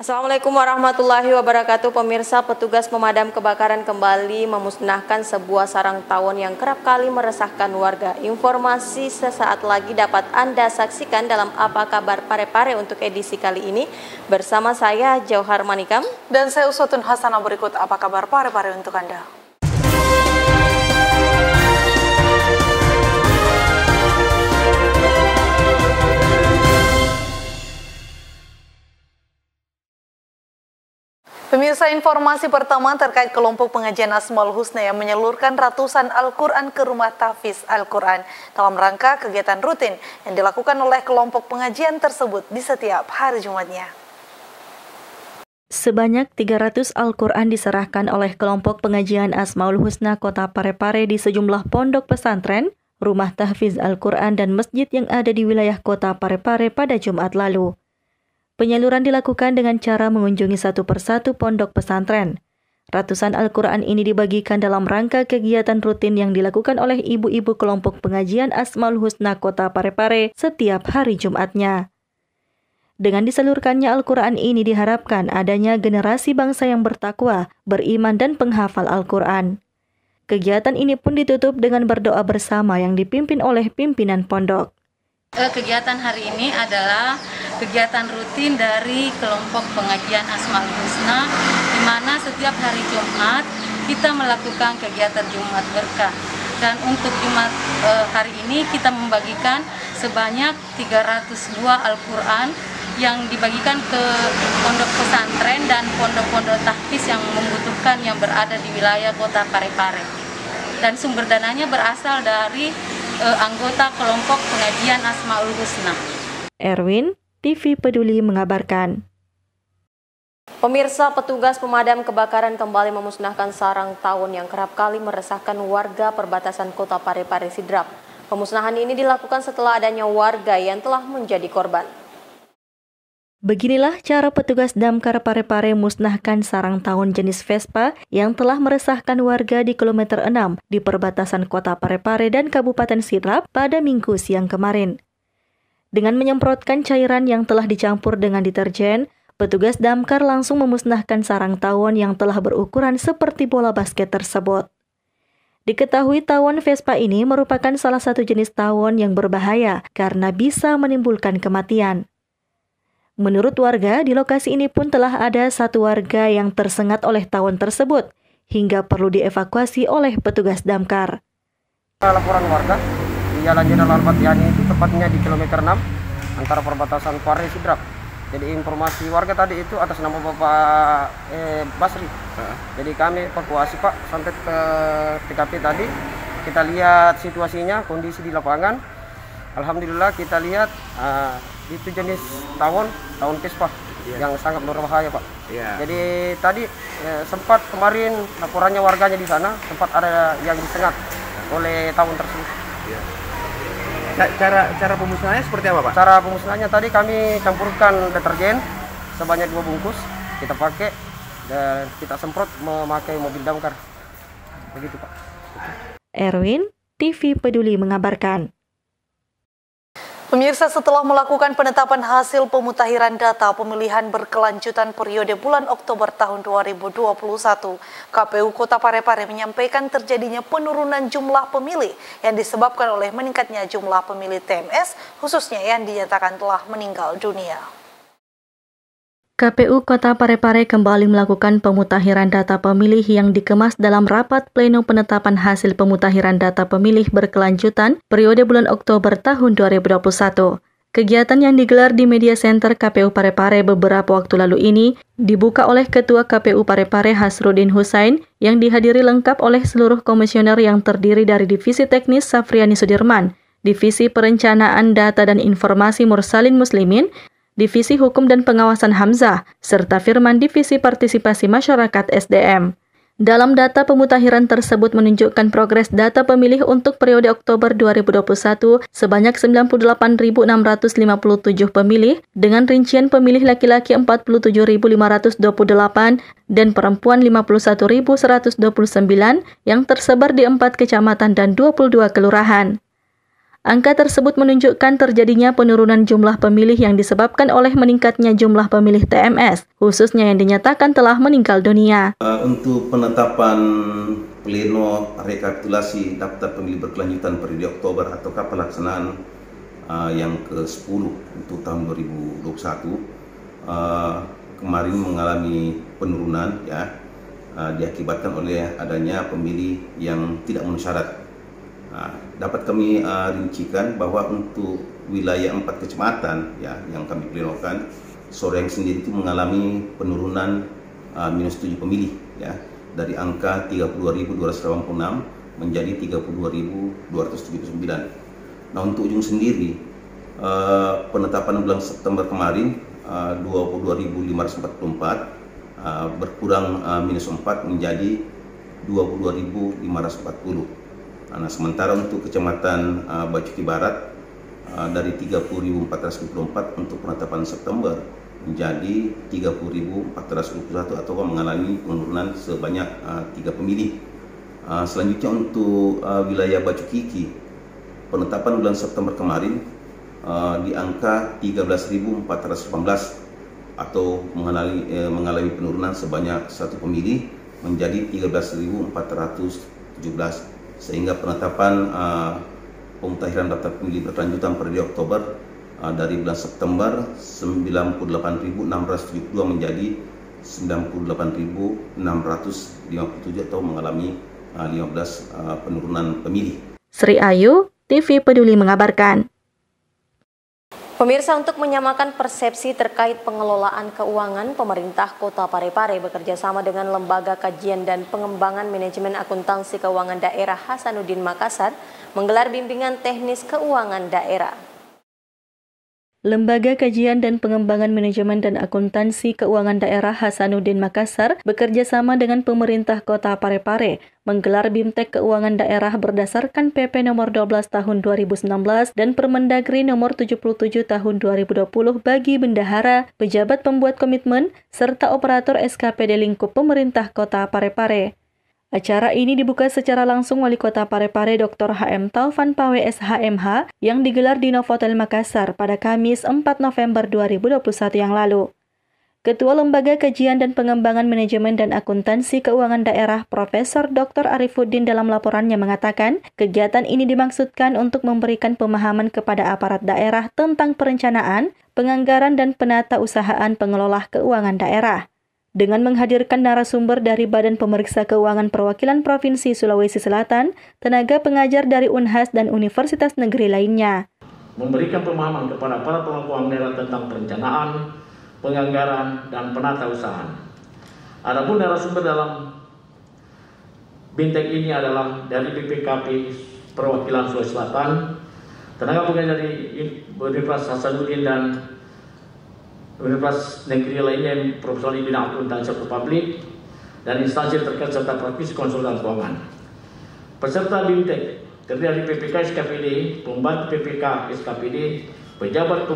Assalamualaikum warahmatullahi wabarakatuh. Pemirsa, petugas pemadam kebakaran kembali memusnahkan sebuah sarang tawon yang kerap kali meresahkan warga. Informasi sesaat lagi dapat Anda saksikan dalam Apa Kabar Parepare untuk edisi kali ini. Bersama saya Jauhar Manikam dan saya Uswatun Hasanah. Berikut Apa Kabar Parepare untuk Anda. Pemirsa, informasi pertama terkait kelompok pengajian Asmaul Husna yang menyalurkan ratusan Al-Quran ke rumah tahfiz Al-Quran dalam rangka kegiatan rutin yang dilakukan oleh kelompok pengajian tersebut di setiap hari Jumatnya. Sebanyak 300 Al-Quran diserahkan oleh kelompok pengajian Asmaul Husna Kota Parepare di sejumlah pondok pesantren, rumah tahfiz Al-Quran dan masjid yang ada di wilayah Kota Parepare pada Jumat lalu. Penyaluran dilakukan dengan cara mengunjungi satu persatu pondok pesantren. Ratusan Al-Quran ini dibagikan dalam rangka kegiatan rutin yang dilakukan oleh ibu-ibu kelompok pengajian Asmaul Husna Kota Parepare setiap hari Jumatnya. Dengan disalurkannya Al-Quran ini diharapkan adanya generasi bangsa yang bertakwa, beriman dan penghafal Al-Quran. Kegiatan ini pun ditutup dengan berdoa bersama yang dipimpin oleh pimpinan pondok. Kegiatan hari ini adalah kegiatan rutin dari kelompok pengajian Asmaul Husna, di mana setiap hari Jumat kita melakukan kegiatan Jumat Berkah. Dan untuk Jumat hari ini kita membagikan sebanyak 302 Al-Quran yang dibagikan ke pondok pesantren dan pondok-pondok tahfiz yang membutuhkan yang berada di wilayah Kota Parepare. Dan sumber dananya berasal dari anggota kelompok pengajian Asmaul Husna. Erwin, TV Peduli mengabarkan. Pemirsa, petugas pemadam kebakaran kembali memusnahkan sarang tawon yang kerap kali meresahkan warga perbatasan Kota Parepare Sidrap. Pemusnahan ini dilakukan setelah adanya warga yang telah menjadi korban. Beginilah cara petugas Damkar Parepare musnahkan sarang tawon jenis Vespa yang telah meresahkan warga di kilometer 6 di perbatasan Kota Parepare dan Kabupaten Sidrap pada Minggu siang kemarin. Dengan menyemprotkan cairan yang telah dicampur dengan deterjen, petugas Damkar langsung memusnahkan sarang tawon yang telah berukuran seperti bola basket tersebut. Diketahui tawon Vespa ini merupakan salah satu jenis tawon yang berbahaya karena bisa menimbulkan kematian. Menurut warga, di lokasi ini pun telah ada satu warga yang tersengat oleh tawon tersebut, hingga perlu dievakuasi oleh petugas damkar. Laporan warga di Jalan Jenderal Al-Fatihani itu tepatnya di kilometer 6 antara perbatasan Pare Sidrap. Jadi informasi warga tadi itu atas nama Bapak Basri. Jadi kami evakuasi Pak sampai ke TKP tadi. Kita lihat situasinya, kondisi di lapangan. Alhamdulillah kita lihat itu jenis tawon Vespa yang sangat berbahaya Pak. Jadi tadi sempat kemarin laporannya warganya di sana sempat ada yang disengat oleh tawon tersebut. Cara pemusnahannya seperti apa Pak? Cara pemusnahannya tadi kami campurkan deterjen sebanyak 2 bungkus, kita pakai dan kita semprot memakai mobil damkar. Begitu Pak. Erwin, TV Peduli mengabarkan. Pemirsa, setelah melakukan penetapan hasil pemutakhiran data pemilihan berkelanjutan periode bulan Oktober tahun 2021, KPU Kota Parepare menyampaikan terjadinya penurunan jumlah pemilih yang disebabkan oleh meningkatnya jumlah pemilih TMS, khususnya yang dinyatakan telah meninggal dunia. KPU Kota Parepare kembali melakukan pemutakhiran data pemilih yang dikemas dalam rapat pleno penetapan hasil pemutakhiran data pemilih berkelanjutan periode bulan Oktober tahun 2021. Kegiatan yang digelar di Media Center KPU Parepare beberapa waktu lalu ini dibuka oleh Ketua KPU Parepare Hasrudin Husain yang dihadiri lengkap oleh seluruh komisioner yang terdiri dari Divisi Teknis Safriani Sudirman, Divisi Perencanaan Data dan Informasi Mursalin Muslimin, Divisi Hukum dan Pengawasan Hamzah, serta Firman Divisi Partisipasi Masyarakat SDM. Dalam data pemutakhiran tersebut menunjukkan progres data pemilih untuk periode Oktober 2021 sebanyak 98.657 pemilih dengan rincian pemilih laki-laki 47.528 dan perempuan 51.129 yang tersebar di 4 kecamatan dan 22 kelurahan. Angka tersebut menunjukkan terjadinya penurunan jumlah pemilih yang disebabkan oleh meningkatnya jumlah pemilih TMS, khususnya yang dinyatakan telah meninggal dunia. Untuk penetapan pleno rekapitulasi daftar pemilih berkelanjutan periode Oktober ataukah pelaksanaan yang ke-10 untuk tahun 2021 kemarin mengalami penurunan ya, diakibatkan oleh adanya pemilih yang tidak memenuhi syarat. Dapat kami rincikan bahwa untuk wilayah 4 kecamatan ya, yang kami plenokan, Soreng sendiri itu mengalami penurunan minus 7 pemilih ya, dari angka 32.286 menjadi 32.279. Nah, untuk Ujung sendiri penetapan bulan September kemarin 22.544 berkurang minus 4 menjadi 22.540. Nah, sementara untuk Kecamatan Bacuki Barat dari 30.424 untuk penetapan September menjadi 30.421 atau mengalami penurunan sebanyak 3 pemilih. Selanjutnya untuk wilayah Bacukiki, penetapan bulan September kemarin di angka 13.418 atau mengalami penurunan sebanyak 1 pemilih menjadi 13.417. Sehingga penetapan pemutahiran daftar pemilih berkelanjutan periode Oktober dari bulan September 98.672 menjadi 98.657 atau mengalami 15 penurunan pemilih. Sri Ayu, TV Peduli mengabarkan. Pemirsa, untuk menyamakan persepsi terkait pengelolaan keuangan, pemerintah Kota Parepare bekerja sama dengan Lembaga Kajian dan Pengembangan Manajemen Akuntansi Keuangan Daerah Hasanuddin Makassar menggelar bimbingan teknis keuangan daerah. Lembaga Kajian dan Pengembangan Manajemen dan Akuntansi Keuangan Daerah Hasanuddin Makassar bekerja sama dengan pemerintah Kota Parepare menggelar BIMTEK Keuangan Daerah berdasarkan PP nomor 12 tahun 2019 dan Permendagri nomor 77 tahun 2020 bagi bendahara, pejabat pembuat komitmen, serta operator SKPD lingkup pemerintah Kota Parepare. Acara ini dibuka secara langsung Wali Kota Parepare Dr. HM Taufan Pawe SHMH yang digelar di Novotel Makassar pada Kamis 4 November 2021 yang lalu. Ketua Lembaga Kajian dan Pengembangan Manajemen dan Akuntansi Keuangan Daerah Profesor Dr. Arifuddin dalam laporannya mengatakan, kegiatan ini dimaksudkan untuk memberikan pemahaman kepada aparat daerah tentang perencanaan, penganggaran dan penatausahaan pengelola keuangan daerah. Dengan menghadirkan narasumber dari Badan Pemeriksa Keuangan Perwakilan Provinsi Sulawesi Selatan, tenaga pengajar dari Unhas dan Universitas Negeri lainnya. Memberikan pemahaman kepada para pemangku keuangan daerah tentang perencanaan, penganggaran, dan penatausahaan. Adapun narasumber dalam BIMTEK ini adalah dari BPKP Perwakilan Sulawesi Selatan, tenaga pengajar dari Universitas Hasanuddin dan Universitas Negeri lainnya yang profesional di bidang akuntansi publik dan instansi terkait serta praktisi konsultan keuangan. Peserta BIMTEK terdiri dari PPK SKPD, pembantu PPK SKPD, pejabat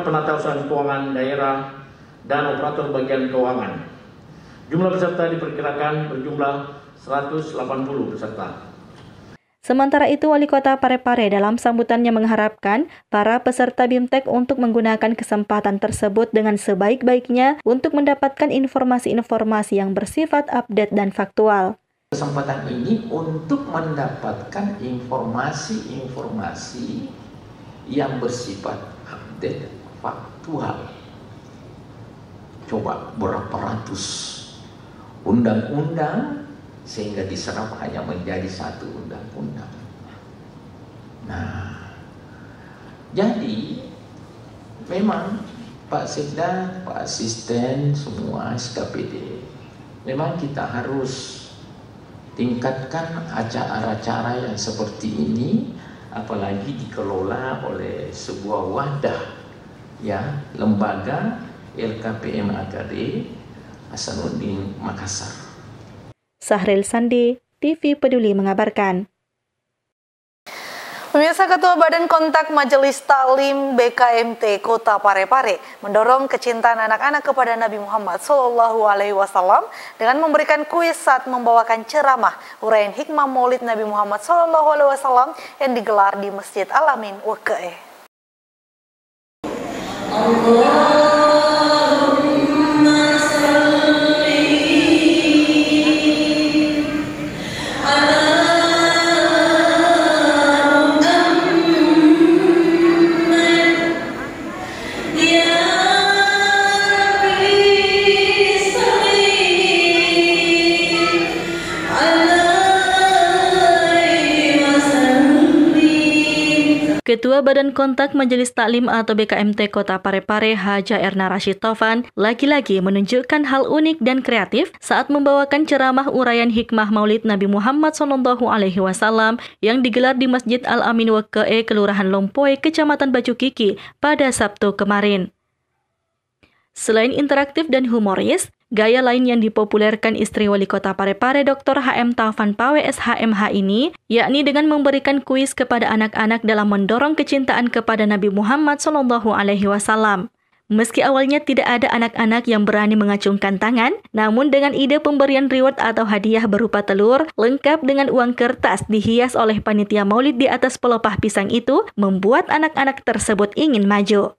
penatausahaan keuangan daerah, dan operator bagian keuangan. Jumlah peserta diperkirakan berjumlah 180 peserta. Sementara itu, Wali Kota Parepare dalam sambutannya mengharapkan para peserta BIMTEK untuk menggunakan kesempatan tersebut dengan sebaik-baiknya untuk mendapatkan informasi-informasi yang bersifat update dan faktual. Kesempatan ini untuk mendapatkan informasi-informasi yang bersifat update faktual. Coba berapa ratus undang-undang sehingga diserap hanya menjadi satu undang-undang. Nah, jadi memang Pak Sekda, Pak Asisten, semua SKPD, memang kita harus tingkatkan acara-acara yang seperti ini, apalagi dikelola oleh sebuah wadah, ya, lembaga LKPM AKD Hasanuddin Makassar. Sahril Sandi, TV Peduli mengabarkan. Pemirsa, Ketua Badan Kontak Majelis Taklim BKMT Kota Parepare mendorong kecintaan anak-anak kepada Nabi Muhammad SAW dengan memberikan kuis saat membawakan ceramah uraian hikmah Maulid Nabi Muhammad SAW yang digelar di Masjid Al-Amin WKE. Ketua Badan Kontak Majelis Taklim atau BKMT Kota Parepare Haja Erna Rashid Taufan lagi-lagi menunjukkan hal unik dan kreatif saat membawakan ceramah uraian hikmah Maulid Nabi Muhammad SAW yang digelar di Masjid Al-Amin WKE Kelurahan Lompoe, Kecamatan Bacukiki pada Sabtu kemarin. Selain interaktif dan humoris, gaya lain yang dipopulerkan istri wali kota Parepare Dr. HM Taufan Pawe SHMH ini, yakni dengan memberikan kuis kepada anak-anak dalam mendorong kecintaan kepada Nabi Muhammad SAW. Meski awalnya tidak ada anak-anak yang berani mengacungkan tangan, namun dengan ide pemberian reward atau hadiah berupa telur, lengkap dengan uang kertas dihias oleh panitia maulid di atas pelopah pisang itu, membuat anak-anak tersebut ingin maju.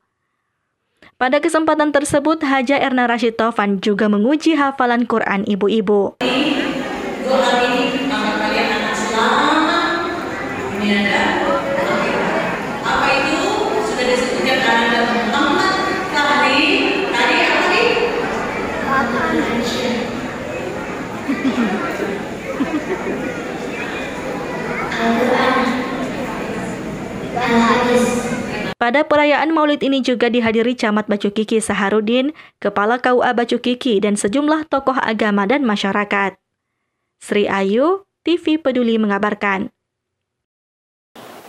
Pada kesempatan tersebut, Haja Erna Rashid Taufan juga menguji hafalan Quran ibu-ibu. Doa ini nama kalian anak selamat. Ini ada apa itu sudah disebutkan ada Muhammad tadi apa nih? Pada perayaan Maulid ini juga dihadiri Camat Bacukiki Saharudin, Kepala KUA Bacukiki, dan sejumlah tokoh agama dan masyarakat. Sri Ayu, TV Peduli mengabarkan.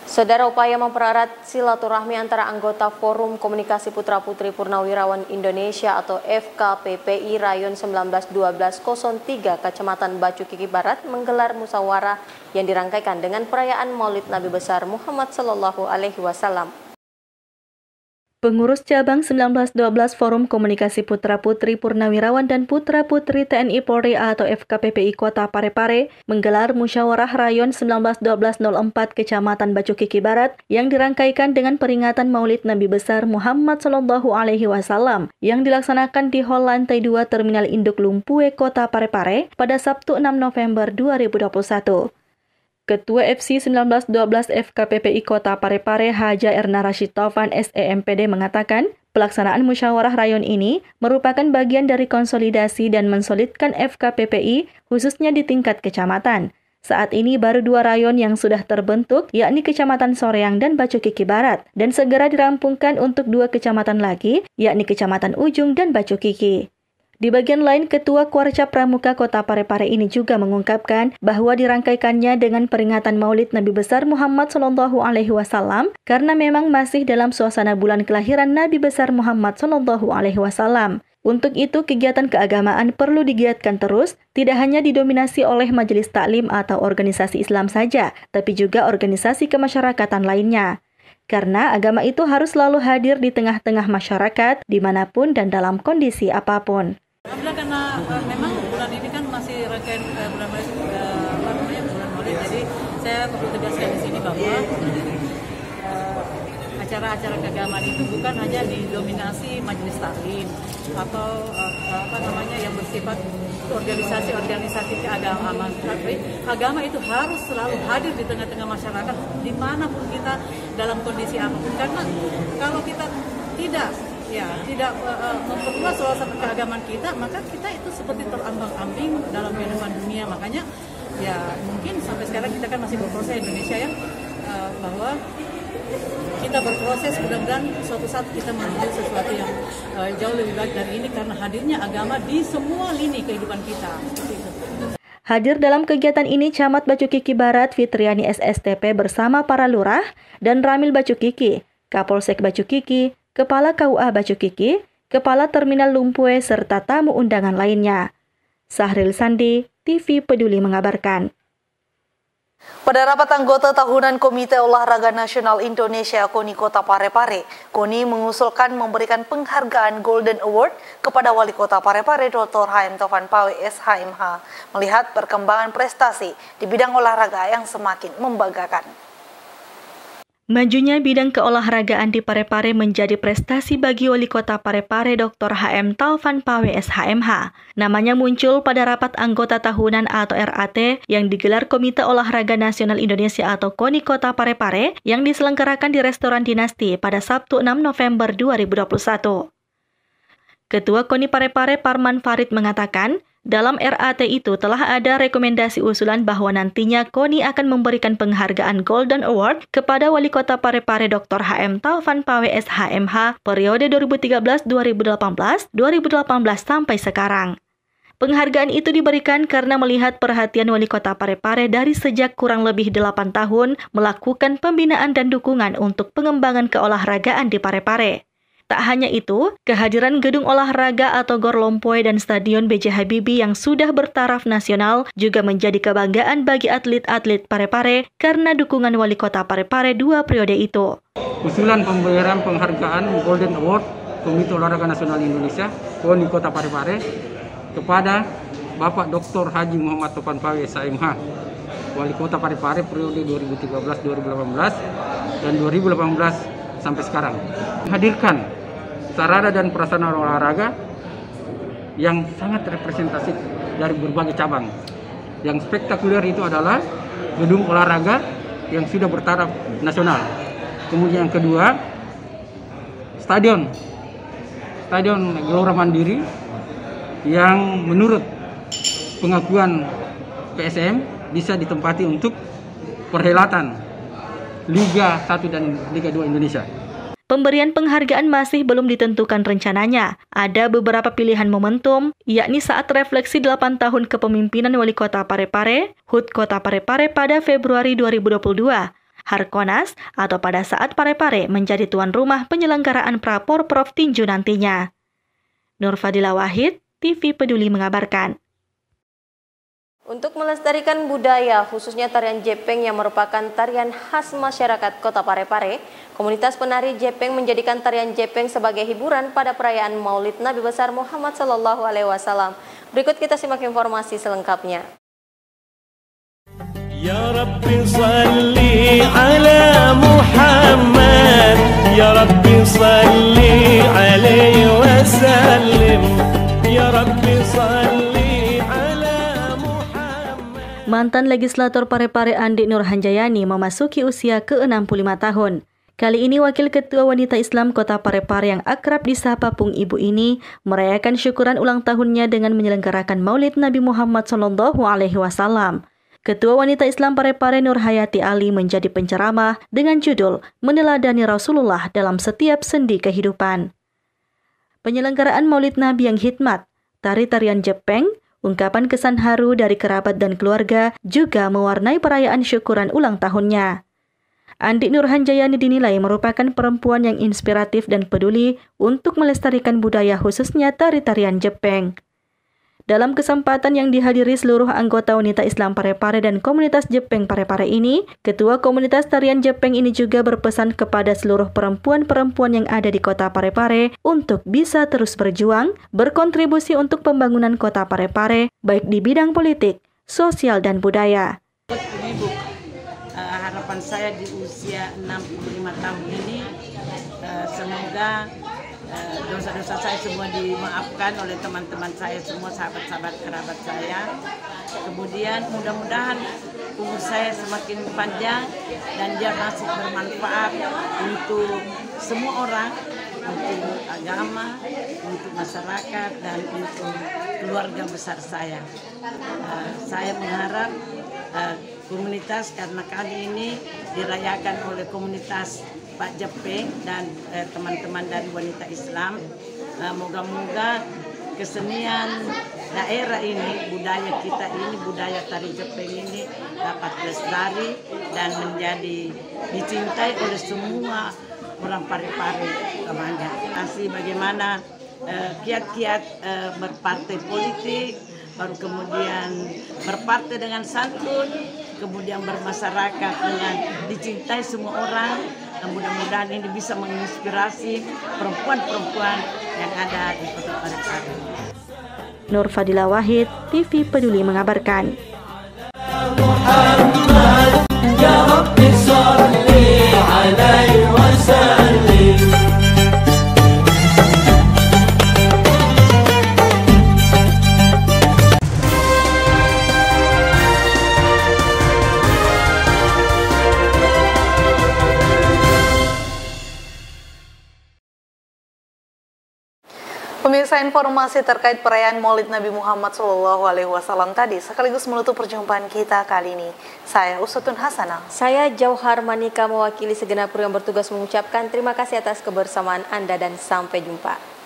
Saudara, upaya mempererat silaturahmi antara anggota Forum Komunikasi Putra-Putri Purnawirawan Indonesia atau FKPPI Rayon 191203 Kecamatan Bacukiki Barat menggelar musyawarah yang dirangkaikan dengan perayaan Maulid Nabi besar Muhammad SAW. Pengurus Cabang 1912 Forum Komunikasi Putra-Putri Purnawirawan dan Putra-Putri TNI Polri atau FKPPI Kota Parepare menggelar musyawarah Rayon 191204 Kecamatan Bacukiki Barat yang dirangkaikan dengan peringatan Maulid Nabi besar Muhammad SAW yang dilaksanakan di Hall Lantai 2 Terminal Induk Lumpue Kota Parepare pada Sabtu 6 November 2021. Ketua FC 1912 FKPPI Kota Parepare Haja Erna Rashid Taufan SEMPD mengatakan, pelaksanaan musyawarah rayon ini merupakan bagian dari konsolidasi dan mensolidkan FKPPI khususnya di tingkat kecamatan. Saat ini baru 2 rayon yang sudah terbentuk, yakni Kecamatan Soreang dan Bacukiki Barat, dan segera dirampungkan untuk 2 kecamatan lagi, yakni Kecamatan Ujung dan Bacukiki. Di bagian lain, Ketua Kuarca Pramuka Kota Parepare ini juga mengungkapkan bahwa dirangkaikannya dengan peringatan Maulid Nabi besar Muhammad SAW karena memang masih dalam suasana bulan kelahiran Nabi besar Muhammad SAW. Untuk itu, kegiatan keagamaan perlu digiatkan terus, tidak hanya didominasi oleh majelis taklim atau organisasi Islam saja, tapi juga organisasi kemasyarakatan lainnya. Karena agama itu harus selalu hadir di tengah-tengah masyarakat, dimanapun dan dalam kondisi apapun. Alhamdulillah, karena memang bulan ini kan masih rangkaian bulan Maulid, jadi saya perlu tegaskan di sini bahwa acara-acara keagamaan itu bukan hanya didominasi majelis taklim atau yang bersifat organisasi keagamaan, tapi agama itu harus selalu hadir di tengah-tengah masyarakat dimanapun kita dalam kondisi apapun. Karena kalau kita tidak memperluas suasana keagamaan kita, maka kita itu seperti terambang-ambing dalam kehidupan dunia. Makanya ya mungkin sampai sekarang kita kan masih berproses Indonesia ya, bahwa kita berproses, mudah-mudahan suatu saat kita menuju sesuatu yang jauh lebih baik dari ini karena hadirnya agama di semua lini kehidupan kita. Hadir dalam kegiatan ini Camat Bacukiki Barat Fitriani SSTP bersama para lurah dan Ramil Bacukiki, Kapolsek Bacukiki, Kepala KUA Bacukiki, Kepala Terminal Lumpue, serta tamu undangan lainnya. Sahril Sandi, TV Peduli mengabarkan. Pada rapat anggota tahunan Komite Olahraga Nasional Indonesia KONI Kota Parepare, KONI mengusulkan memberikan penghargaan Golden Award kepada Wali Kota Parepare Dr. HM Taufan Pawe SHMH melihat perkembangan prestasi di bidang olahraga yang semakin membanggakan. Majunya bidang keolahragaan di Parepare menjadi prestasi bagi Wali Kota Parepare Dr. HM Taufan Pawe SHMH. Namanya muncul pada rapat anggota tahunan atau RAT yang digelar Komite Olahraga Nasional Indonesia atau KONI Kota Parepare yang diselenggarakan di Restoran Dinasti pada Sabtu 6 November 2021. Ketua KONI Parepare Parman Farid mengatakan, dalam RAT itu telah ada rekomendasi usulan bahwa nantinya KONI akan memberikan penghargaan Golden Award kepada Wali Kota Parepare Dr. HM Taufan Pawe SHMH periode 2013-2018, 2018 sampai sekarang. Penghargaan itu diberikan karena melihat perhatian Wali Kota Parepare dari sejak kurang lebih 8 tahun melakukan pembinaan dan dukungan untuk pengembangan keolahragaan di Parepare. Tak hanya itu, kehadiran gedung olahraga atau Gor Lompoe dan Stadion B.J. Habibie yang sudah bertaraf nasional juga menjadi kebanggaan bagi atlet-atlet Parepare karena dukungan Wali Kota Parepare 2 periode itu. Usulan pemberian penghargaan Golden Award Komite Olahraga Nasional Indonesia KONI Kota Parepare kepada Bapak Dr. Haji Muhammad Taufan Pawe SHMH, Wali Kota Parepare periode 2013-2018 dan 2018 sampai sekarang. Hadirkan sarana dan prasarana olahraga yang sangat representatif dari berbagai cabang. Yang spektakuler itu adalah gedung olahraga yang sudah bertaraf nasional. Kemudian yang kedua, Stadion Gelora Mandiri yang menurut pengakuan PSM bisa ditempati untuk perhelatan Liga 1 dan Liga 2 Indonesia. Pemberian penghargaan masih belum ditentukan rencananya. Ada beberapa pilihan momentum, yakni saat refleksi 8 tahun kepemimpinan Wali Kota Parepare, HUT Kota Parepare pada Februari 2022, Harkonas, atau pada saat Parepare menjadi tuan rumah penyelenggaraan Pra-Porprov tinju nantinya. Nur Fadila Wahid, TV Peduli mengabarkan. Untuk melestarikan budaya, khususnya tarian Jepeng yang merupakan tarian khas masyarakat Kota Parepare, komunitas penari Jepeng menjadikan tarian Jepeng sebagai hiburan pada perayaan Maulid Nabi besar Muhammad SAW. Berikut kita simak informasi selengkapnya. Ya Rabbi salli ala Muhammad, Ya Rabbi salli alaihi wasallim, Ya Rabbi salli. Mantan legislator Parepare Andi Nurhanjayani memasuki usia ke-65 tahun. Kali ini Wakil Ketua Wanita Islam Kota Parepare yang akrab disapa Pung Ibu ini merayakan syukuran ulang tahunnya dengan menyelenggarakan Maulid Nabi Muhammad SAW. Ketua Wanita Islam Parepare Nurhayati Ali menjadi penceramah dengan judul Meneladani Rasulullah dalam setiap sendi kehidupan. Penyelenggaraan Maulid Nabi yang hikmat, tari-tarian Jepeng, ungkapan kesan haru dari kerabat dan keluarga juga mewarnai perayaan syukuran ulang tahunnya. Andi Nurhanjayani dinilai merupakan perempuan yang inspiratif dan peduli untuk melestarikan budaya khususnya tari-tarian Jepeng. Dalam kesempatan yang dihadiri seluruh anggota wanita Islam Parepare dan komunitas Jepeng Parepare ini, Ketua Komunitas Tarian Jepeng ini juga berpesan kepada seluruh perempuan-perempuan yang ada di Kota Parepare untuk bisa terus berjuang, berkontribusi untuk pembangunan Kota Parepare, baik di bidang politik, sosial, dan budaya. Ibu, harapan saya di usia 65 tahun ini, semoga dosa-dosa saya semua dimaafkan oleh teman-teman saya semua, sahabat-sahabat kerabat saya. Kemudian mudah-mudahan umur saya semakin panjang dan dia masih bermanfaat untuk semua orang, untuk agama, untuk masyarakat, dan untuk keluarga besar saya. Saya mengharap komunitas, karena kali ini dirayakan oleh komunitas Pak Jepeng dan teman-teman dari wanita Islam, moga-moga kesenian daerah ini, budaya kita ini, budaya tari Jepeng ini dapat lestari dan menjadi dicintai oleh semua orang Parepare namanya. Masih bagaimana kiat-kiat berpartai politik, baru kemudian berpartai dengan santun, kemudian bermasyarakat dengan dicintai semua orang. Mudah-mudahan ini bisa menginspirasi perempuan-perempuan yang ada di Kota Parepare. Nur Fadila Wahid, TV Peduli mengabarkan. Pemirsa, informasi terkait perayaan Maulid Nabi Muhammad SAW tadi sekaligus menutup perjumpaan kita kali ini. Saya Usutun Hasanah. Saya Jauhar Manika mewakili segenap kru yang bertugas mengucapkan terima kasih atas kebersamaan Anda dan sampai jumpa.